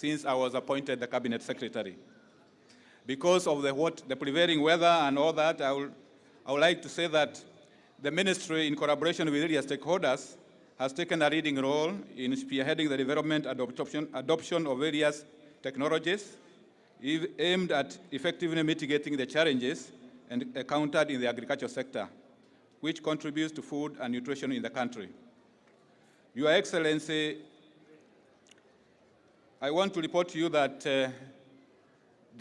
since I was appointed the Cabinet Secretary. Because of the prevailing weather and all that, I would like to say that the ministry, in collaboration with various stakeholders, has taken a leading role in spearheading the development and adoption of various technologies aimed at effectively mitigating the challenges encountered in the agriculture sector, which contributes to food and nutrition in the country. Your Excellency, I want to report to you that the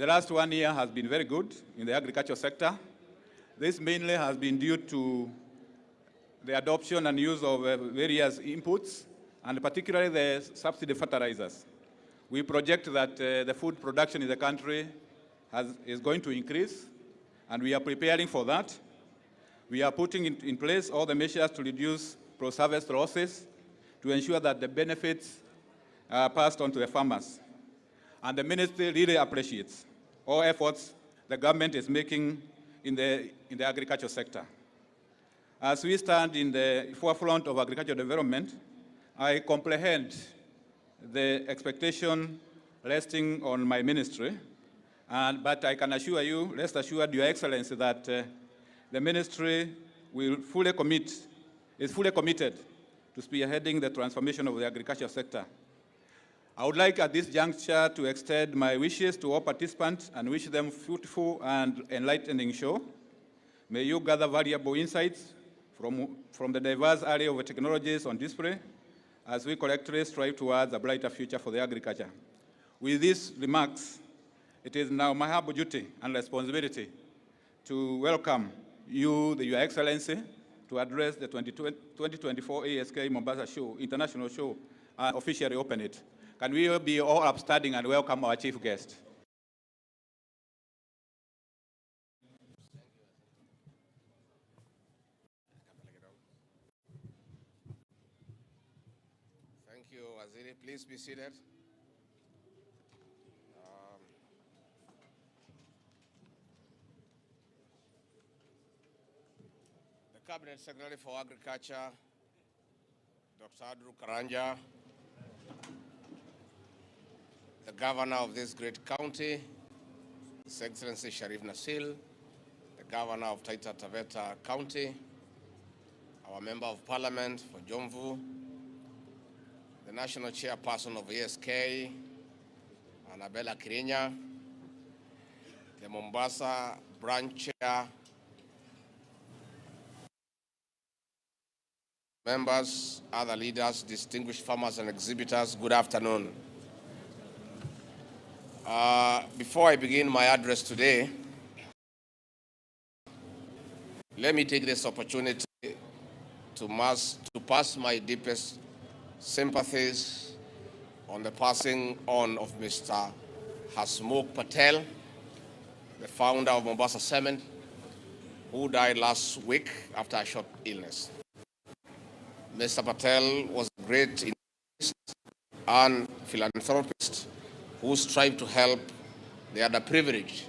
last 1 year has been very good in the agriculture sector. This mainly has been due to the adoption and use of various inputs, and particularly the subsidy fertilizers. We project that the food production in the country is going to increase, and we are preparing for that. We are putting in place all the measures to reduce post-harvest losses to ensure that the benefits are passed on to the farmers. And the ministry really appreciates all efforts the government is making in the agriculture sector. As we stand in the forefront of agricultural development, I comprehend the expectation resting on my ministry, but I can assure you, rest assured, Your Excellency, that the ministry is fully committed to spearheading the transformation of the agriculture sector. I would like at this juncture to extend my wishes to all participants and wish them fruitful and enlightening show. May you gather valuable insights from the diverse area of technologies on display as we collectively strive towards a brighter future for the agriculture. With these remarks, it is now my humble duty and responsibility to welcome you, Your Excellency, to address the 2024 ASK Mombasa Show, International Show, and officially open it. Can we be all upstanding and welcome our chief guest? Thank you, Waziri. Please be seated. The Cabinet Secretary for Agriculture, Dr. Andrew Karanja, the Governor of this great county, His Excellency Sharif Nasil, the Governor of Taita Taveta County, our Member of Parliament for Jomvu, the National Chairperson of ASK, Annabella Kirinya, the Mombasa Branch Chair, members, other leaders, distinguished farmers and exhibitors, good afternoon. Before I begin my address today, let me take this opportunity to pass my deepest sympathies on the passing on of Mr. Hasmukh Patel, the founder of Mombasa Cement, who died last week after a short illness. Mr. Patel was a great economist and philanthropist who strived to help the underprivileged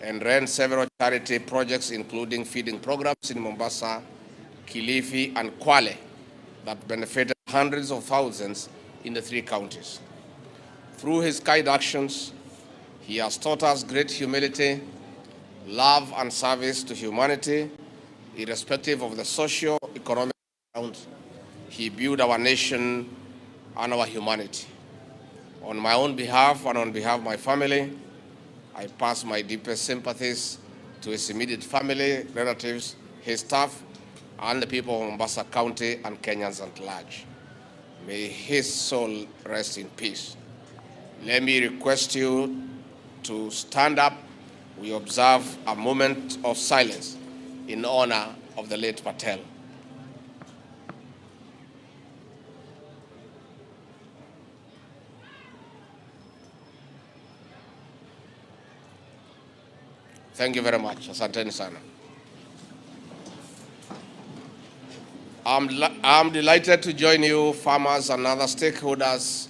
and ran several charity projects, including feeding programs in Mombasa, Kilifi, and Kwale that benefited hundreds of thousands in the 3 counties. Through his kind actions, he has taught us great humility, love, and service to humanity, irrespective of the socio-economic background. He built our nation and our humanity. On my own behalf and on behalf of my family, I pass my deepest sympathies to his immediate family, relatives, his staff, and the people of Mombasa County and Kenyans at large. May his soul rest in peace. Let me request you to stand up. We observe a moment of silence in honor of the late Patel. Thank you very much. Asanteni sana. I'm delighted to join you, farmers and other stakeholders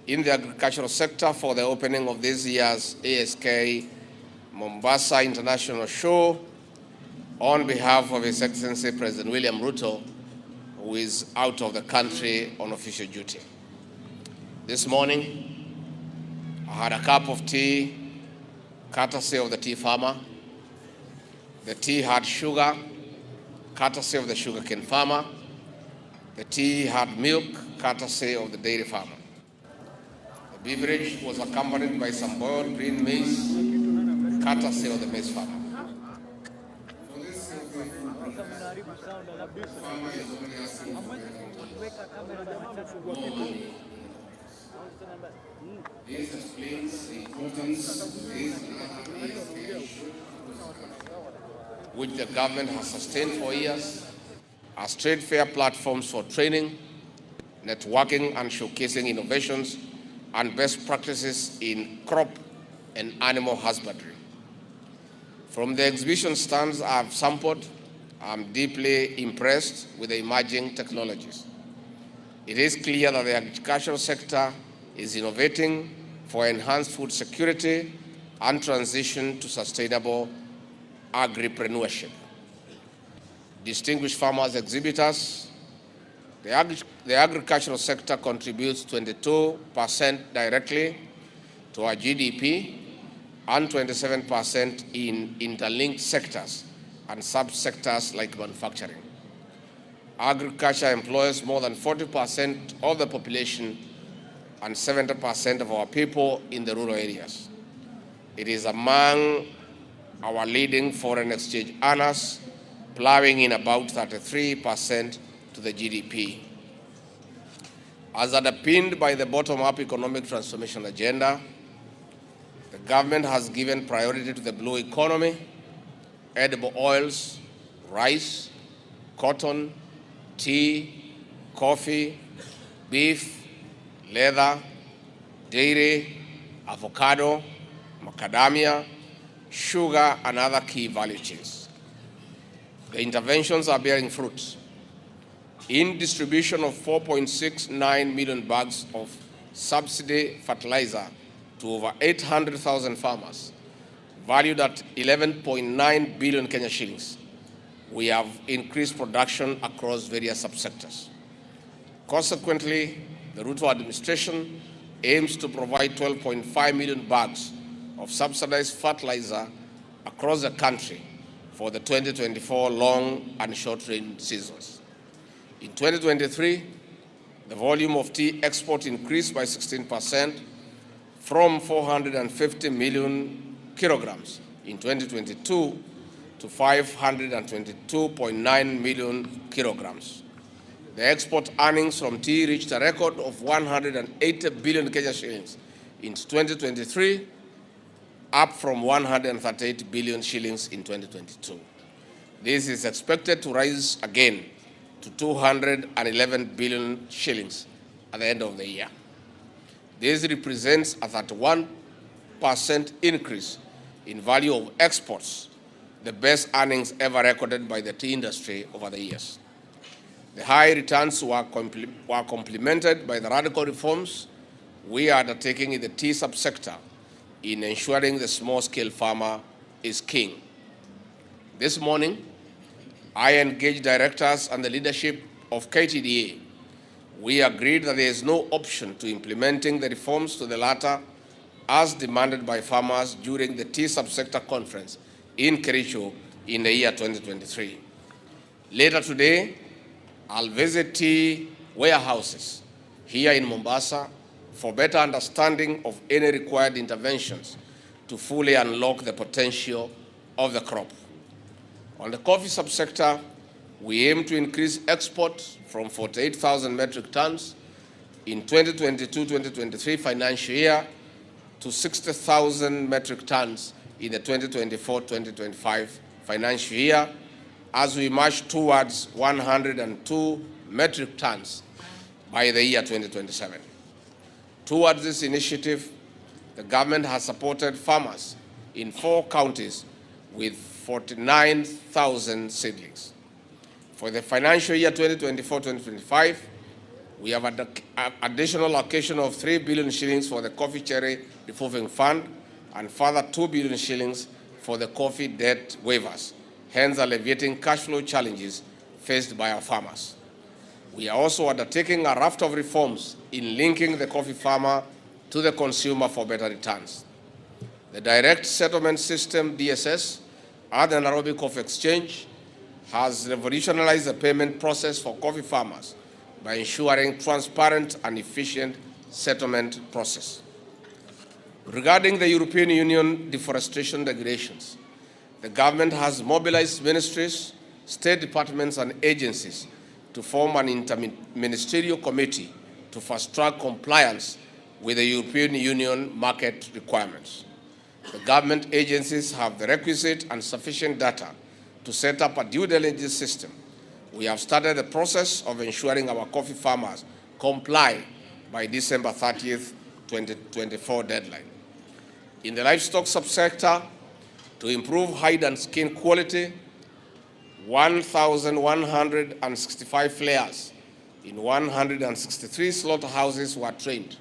in the agricultural sector for the opening of this year's ASK Mombasa International Show on behalf of His Excellency President William Ruto, who is out of the country on official duty. This morning, I had a cup of tea, courtesy of the tea farmer. The tea had sugar, courtesy of the sugarcane farmer. The tea had milk, courtesy of the dairy farmer. The beverage was accompanied by some boiled green maize, courtesy of the maize farmer. This explains the importance of this which the government has sustained for years as trade fair platforms for training, networking, and showcasing innovations and best practices in crop and animal husbandry. From the exhibition stands I've sampled, I'm deeply impressed with the emerging technologies. It is clear that the agricultural sector is innovating for enhanced food security and transition to sustainable agripreneurship. Distinguished farmers exhibitors, the agricultural sector contributes 22% directly to our GDP and 27% in interlinked sectors and subsectors like manufacturing. Agriculture employs more than 40% of the population and 70% of our people in the rural areas. It is among our leading foreign exchange earners, plowing in about 33% to the GDP. As underpinned by the bottom-up economic transformation agenda, the government has given priority to the blue economy, edible oils, rice, cotton, tea, coffee, beef, leather, dairy, avocado, macadamia, sugar, and other key value chains. The interventions are bearing fruit. In distribution of 4.69 million bags of subsidy fertilizer to over 800,000 farmers, valued at 11.9 billion Kenya shillings, we have increased production across various subsectors. Consequently, the Ruto administration aims to provide 12.5 million bags of subsidized fertilizer across the country for the 2024 long and short rain seasons. In 2023, the volume of tea export increased by 16% from 450 million kilograms in 2022 to 522.9 million kilograms. The export earnings from tea reached a record of 180 billion Kenya shillings in 2023, up from 138 billion shillings in 2022. This is expected to rise again to 211 billion shillings at the end of the year. This represents a 31% increase in value of exports, the best earnings ever recorded by the tea industry over the years. The high returns were complemented by the radical reforms we are undertaking in the tea subsector in ensuring the small-scale farmer is king. This morning, I engaged directors and the leadership of KTDA. We agreed that there is no option to implementing the reforms to the latter as demanded by farmers during the tea subsector conference in Kericho in the year 2023. Later today, I'll visit tea warehouses here in Mombasa for better understanding of any required interventions to fully unlock the potential of the crop. On the coffee subsector, we aim to increase exports from 48,000 metric tons in 2022-2023 financial year to 60,000 metric tons in the 2024-2025 financial year, as we march towards 102 metric tons by the year 2027. Towards this initiative, the government has supported farmers in 4 counties with 49,000 seedlings. For the financial year 2024-2025, we have an additional allocation of 3 billion shillings for the coffee cherry revolving fund and further 2 billion shillings for the coffee debt waivers, hence alleviating cash flow challenges faced by our farmers. We are also undertaking a raft of reforms in linking the coffee farmer to the consumer for better returns. The direct settlement system, DSS, at the Nairobi Coffee Exchange has revolutionized the payment process for coffee farmers by ensuring transparent and efficient settlement process. Regarding the European Union deforestation regulations, the government has mobilized ministries, state departments, and agencies to form an interministerial committee to fast-track compliance with the European Union market requirements. The government agencies have the requisite and sufficient data to set up a due diligence system. We have started the process of ensuring our coffee farmers comply by December 30th, 2024 deadline. In the livestock subsector, to improve hide and skin quality, 1,165 flayers in 163 slaughterhouses were trained,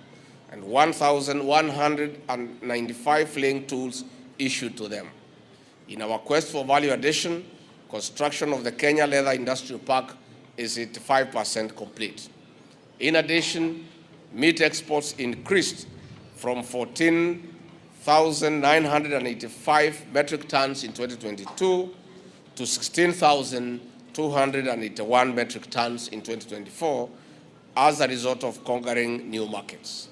and 1,195 flaying tools issued to them. In our quest for value addition, construction of the Kenya Leather Industrial Park is 85% complete. In addition, meat exports increased from 14,985 metric tons in 2022 to 16,281 metric tons in 2024 as a result of conquering new markets.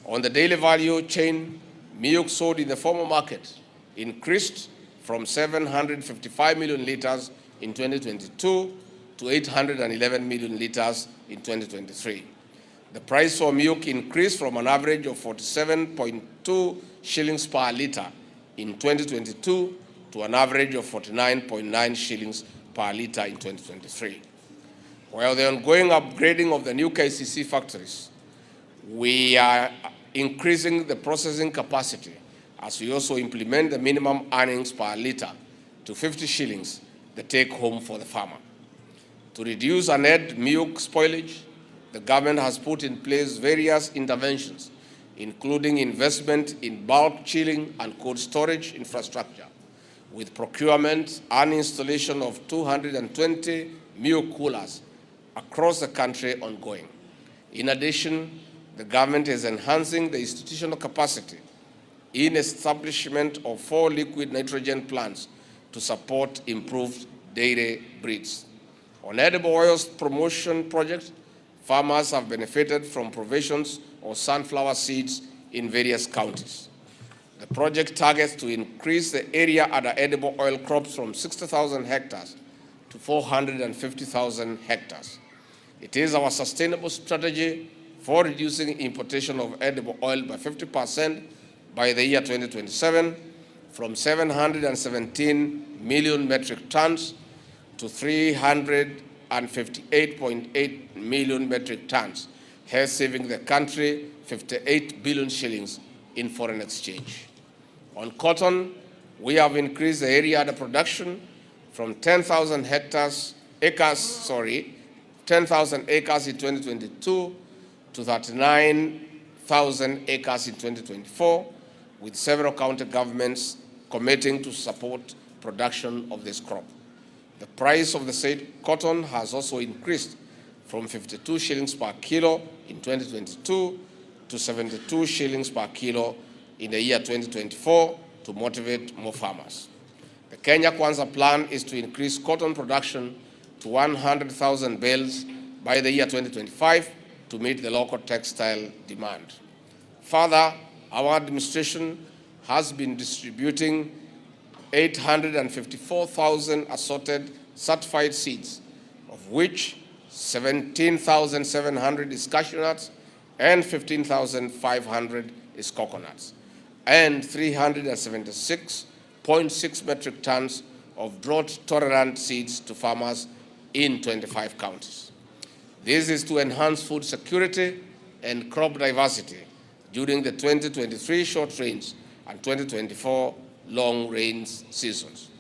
On the daily value chain, milk sold in the formal market increased from 755 million liters in 2022 to 811 million liters in 2023. The price for milk increased from an average of 47.2 shillings per liter in 2022 to an average of 49.9 shillings per liter in 2023. While the ongoing upgrading of the new KCC factories, we are increasing the processing capacity as we also implement the minimum earnings per liter to 50 shillings, the take home for the farmer. To reduce and add milk spoilage, the government has put in place various interventions, including investment in bulk chilling and cold storage infrastructure, with procurement and installation of 220 milk coolers across the country ongoing. In addition, the government is enhancing the institutional capacity in establishment of 4 liquid nitrogen plants to support improved dairy breeds. On edible oils promotion project, farmers have benefited from provisions of sunflower seeds in various counties. The project targets to increase the area under edible oil crops from 60,000 hectares to 450,000 hectares. It is our sustainable strategy for reducing importation of edible oil by 50% by the year 2027, from 717 million metric tons to 358.8 million metric tons, hence saving the country 58 billion shillings in foreign exchange. On cotton, we have increased the area under production from 10,000 acres in 2022 to 39,000 acres in 2024, with several county governments committing to support production of this crop. The price of the said cotton has also increased from 52 shillings per kilo in 2022 to 72 shillings per kilo in the year 2024 to motivate more farmers. The Kenya Kwanza plan is to increase cotton production to 100,000 bales by the year 2025 to meet the local textile demand. Further, our administration has been distributing 854,000 assorted certified seeds, of which 17,700 is cashew nuts and 15,500 is coconuts, and 376.6 metric tons of drought-tolerant seeds to farmers in 25 counties. This is to enhance food security and crop diversity during the 2023 short rains and 2024 long rains seasons.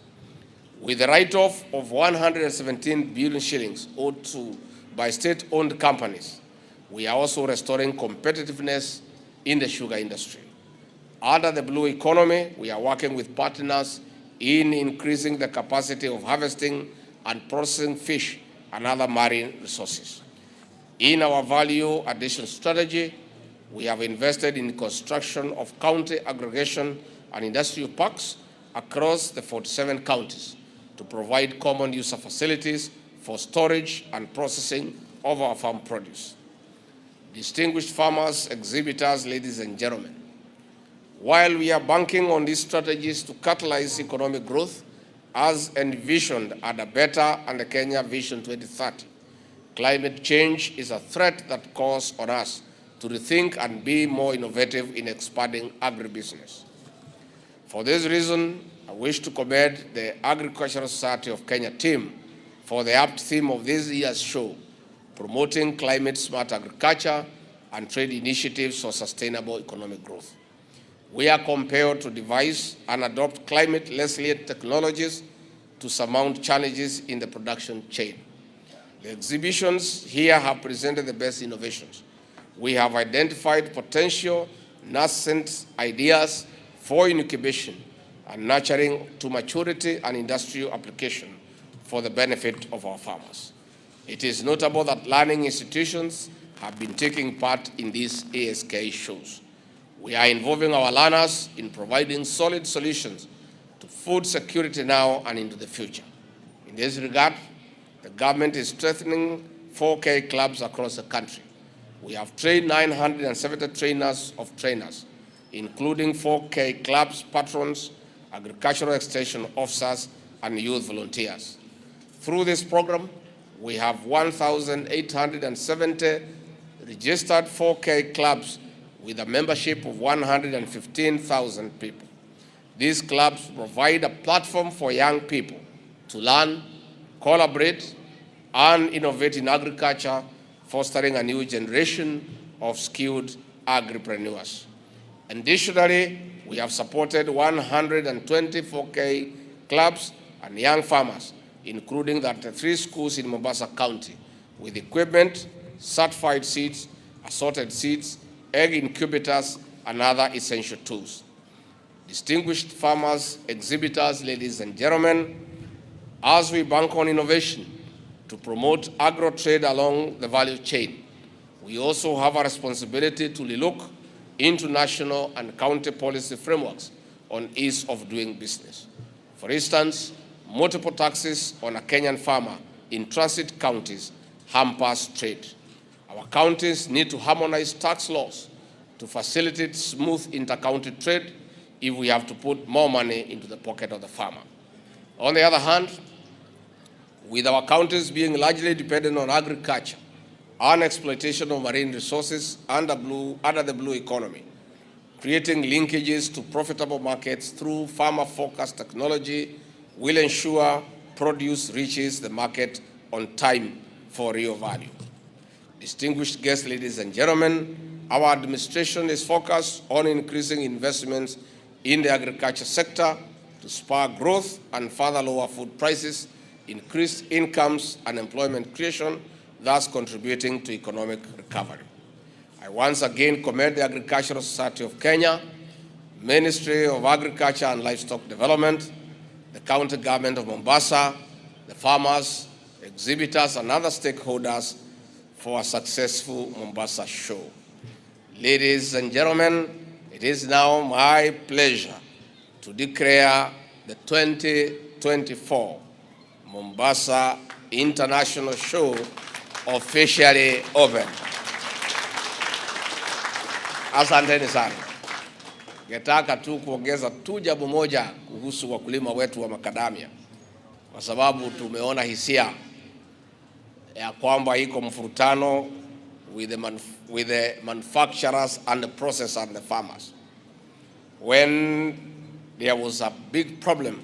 With the write-off of 117 billion shillings owed to by state-owned companies, we are also restoring competitiveness in the sugar industry. Under the blue economy, we are working with partners in increasing the capacity of harvesting and processing fish and other marine resources. In our value addition strategy, We have invested in construction of county aggregation and industrial parks across the 47 counties to provide common user facilities for storage and processing of our farm produce. Distinguished farmers, exhibitors, ladies and gentlemen, while we are banking on these strategies to catalyze economic growth as envisioned at a Better and the Kenya Vision 2030, climate change is a threat that calls on us to rethink and be more innovative in expanding agribusiness. For this reason, I wish to commend the Agricultural Society of Kenya team for the apt theme of this year's show, promoting climate-smart agriculture and trade initiatives for sustainable economic growth. We are compelled to devise and adopt climate-resilient technologies to surmount challenges in the production chain. The exhibitions here have presented the best innovations. We have identified potential nascent ideas for incubation and nurturing to maturity and industrial application for the benefit of our farmers. It is notable that learning institutions have been taking part in these ASK shows. We are involving our learners in providing solid solutions to food security now and into the future. In this regard, the government is strengthening 4K clubs across the country. We have trained 970 trainers of trainers, including 4K clubs, patrons, agricultural extension officers, and youth volunteers. Through this program, we have 1,870 registered 4K clubs with a membership of 115,000 people. These clubs provide a platform for young people to learn, collaborate, and innovate in agriculture, fostering a new generation of skilled agripreneurs. Additionally, we have supported 120 4K clubs and young farmers, including 33 schools in Mombasa County, with equipment, certified seeds, assorted seeds, egg incubators, and other essential tools. Distinguished farmers, exhibitors, ladies and gentlemen, as we bank on innovation to promote agro-trade along the value chain, we also have a responsibility to relook into national and county policy frameworks on ease of doing business. For instance, multiple taxes on a Kenyan farmer in transit counties hampers trade. Our counties need to harmonize tax laws to facilitate smooth inter-county trade if we have to put more money into the pocket of the farmer. On the other hand, with our counties being largely dependent on agriculture and exploitation of marine resources under the blue economy, creating linkages to profitable markets through farmer-focused technology will ensure produce reaches the market on time for real value. Distinguished guests, ladies and gentlemen, our administration is focused on increasing investments in the agriculture sector to spur growth and further lower food prices, increase incomes and employment creation, thus contributing to economic recovery. I once again commend the Agricultural Society of Kenya, Ministry of Agriculture and Livestock Development, the county government of Mombasa, the farmers, exhibitors, and other stakeholders for a successful Mombasa show. Ladies and gentlemen, it is now my pleasure to declare the 2024 Mombasa International Show officially open. Asanteni sana. Ningetaka tu kuongeza tu jambo moja kuhusu wakulima wetu wa makadamia, kwa sababu tumeona hisia ya kwamba iko mfurutano with the manufacturers and the processors and the farmers. When there was a big problem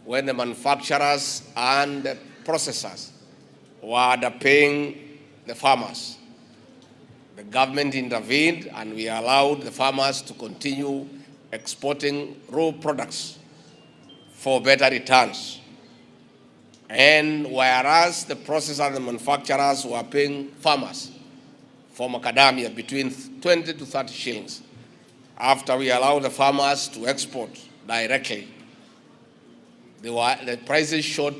when the manufacturers and the processors were underpaying the farmers, the government intervened and we allowed the farmers to continue exporting raw products for better returns. And whereas the processors and the manufacturers were paying farmers for macadamia between 20 to 30 shillings, after we allowed the farmers to export directly, the prices shot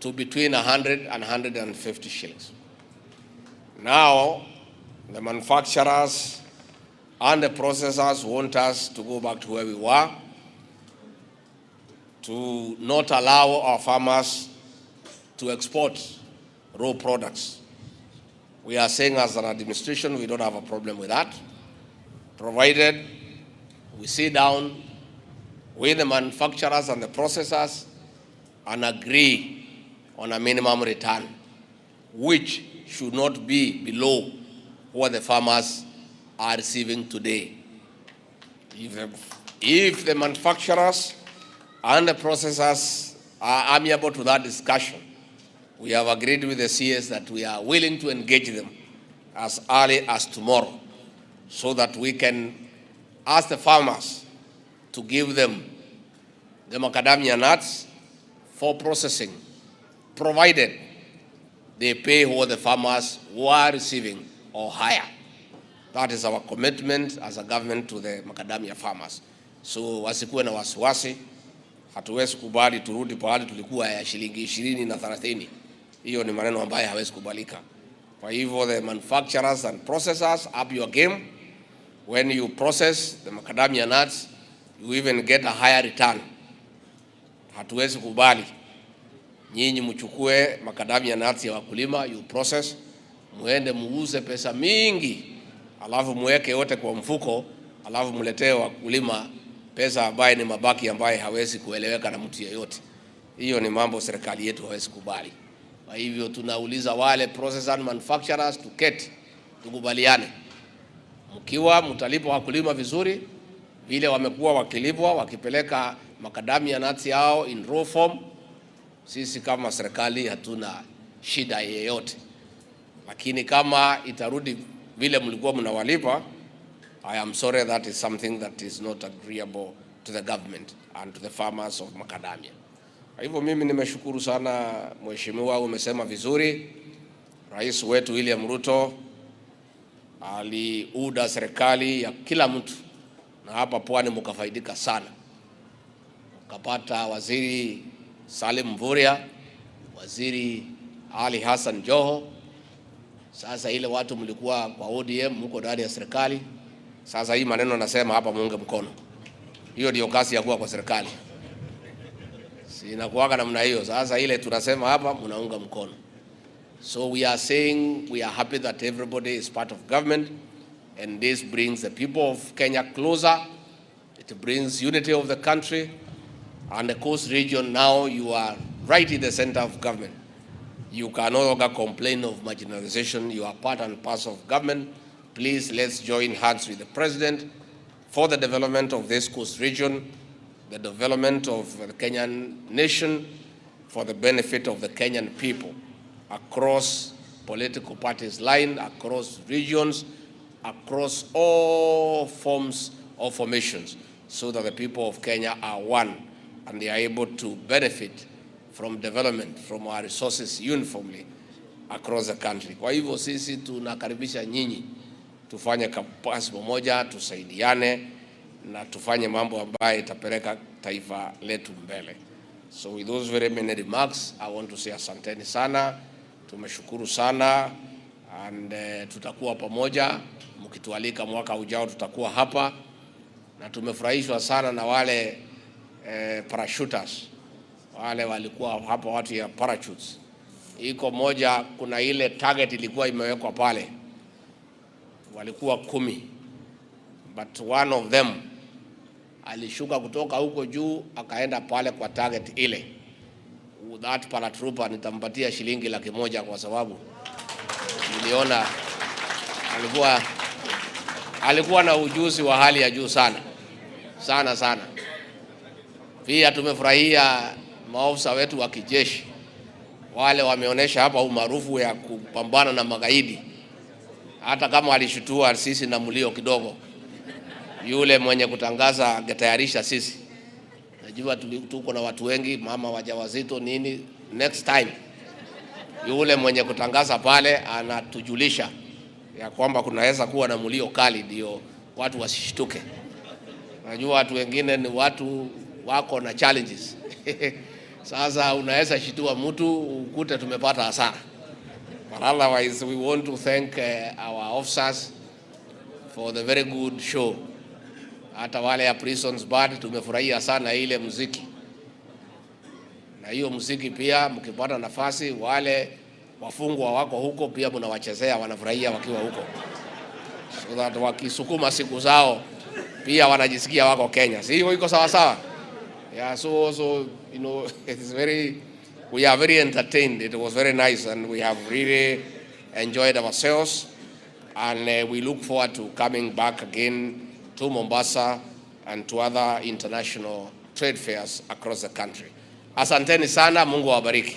to between 100 and 150 shillings. Now, the manufacturers and the processors want us to go back to where we were, to not allow our farmers to export raw products. We are saying as an administration, we don't have a problem with that, provided we sit down with the manufacturers and the processors and agree on a minimum return, which should not be below what the farmers are receiving today. If the manufacturers and the processors are amiable to that discussion, we have agreed with the CS that we are willing to engage them as early as tomorrow so that we can ask the farmers to give them the macadamia nuts for processing, provided they pay what the farmers were receiving or higher. That is our commitment as a government to the macadamia farmers. So wasikuwe na wasiwasi, hatuwezi kubali turudi pahali tulikuwa ya shilingi 20 na 30. Hiyo ni maneno ambayo hawezi kubalika. Kwa hivyo the manufacturers and processors, up your game. When you process the macadamia nuts, you even get a higher return. Hatuwezi kubali nyinyi mchukue macadamia nuts ya wakulima, you process, muende muuze pesa mingi, alafu muweke yote kwa mfuko, alafu muletee wakulima pesa ambayo ni mabaki ambayo hawezi kueleweka na mtu yeyote. Hiyo ni mambo serikali yetu hawezi kubali. Kwa hivyo tunauliza wale processors and manufacturers tuketi, tukubaliane. Mkiwa mtalipa wakulima vizuri, vile wamekuwa wakilipwa wakipeleka macadamia nuts yao in raw form, sisi kama serikali hatuna shida yeyote. Lakini kama itarudi vile mlikuwa mnawalipa, I am sorry, that is something that is not agreeable to the government and to the farmers of macadamia. Kwa hivyo mimi nimeshukuru sana mheshimiwa, umesema vizuri. Rais wetu William Ruto aliuda serikali ya kila mtu, na hapa Pwani mkafaidika sana. Mkapata waziri Salim Mvurya, waziri Ali Hassan Joho. Sasa ile watu mlikuwa kwa ODM mko ndani ya serikali. Sasa hii maneno nasema hapa muunge mkono. Hiyo ndio kazi ya kuwa kwa serikali. Sinakuaga namna hiyo. Sasa ile tunasema hapa mnaunga mkono. So we are saying we are happy that everybody is part of government, and this brings the people of Kenya closer. It brings unity of the country, and the coast region now you are right in the center of government. You can no longer complain of marginalization. You are part and parcel of government. Please, let's join hands with the President for the development of this coast region, the development of the Kenyan nation, for the benefit of the Kenyan people, across political parties line, across regions, across all forms of formations, so that the people of Kenya are one and they are able to benefit from development, from our resources uniformly across the country. Kwa hivyo sisi tunakaribisha nyinyi tufanye kazi pamoja, tusaidiane na tufanye mambo ambayo itapeleka taifa letu mbele. So with those very many remarks, I want to say asanteni sana, tumeshukuru sana, and tutakuwa pamoja. Mkitualika mwaka ujao tutakuwa hapa, na tumefurahishwa sana na wale parachuters, wale walikuwa hapa, watu ya parachutes. Iko moja, kuna ile target ilikuwa imewekwa pale, walikuwa 10, but one of them alishuka kutoka huko juu akaenda pale kwa target ile. That paratrooper nitampatia shilingi 100,000 kwa sababu niliona alikuwa na ujuzi wa hali ya juu sana sana. Pia tumefurahia maofisa wetu wa kijeshi, wale wameonyesha hapa umaarufu ya kupambana na magaidi, hata kama alishutua sisi na mlio kidogo. Yule mwenye kutangaza angetayarisha sisi. Najua tuko na watu wengi, mama wajawazito nini, next time yule mwenye kutangaza pale anatujulisha ya kwamba kunaweza kuwa na mlio kali, ndio watu wasishtuke. Najua watu wengine ni watu wako na challenges. Sasa unaweza shitua mtu ukute tumepata hasara. But otherwise we want to thank our officers for the very good show. Hata wale ya Prisons Band tumefurahia sana ile muziki. Na hiyo muziki pia mkipata nafasi wale wafungwa wako huko pia mnawachezea, wanafurahia wakiwa huko. So that wakisukuma siku zao pia wanajisikia wako Kenya. Si hiyo iko sawa sawa? Yeah, so you know, we are very entertained. It was very nice and we have really enjoyed ourselves, and we look forward to coming back again to Mombasa and to other international trade fairs across the country. Asanteni sana, Mungu awabariki.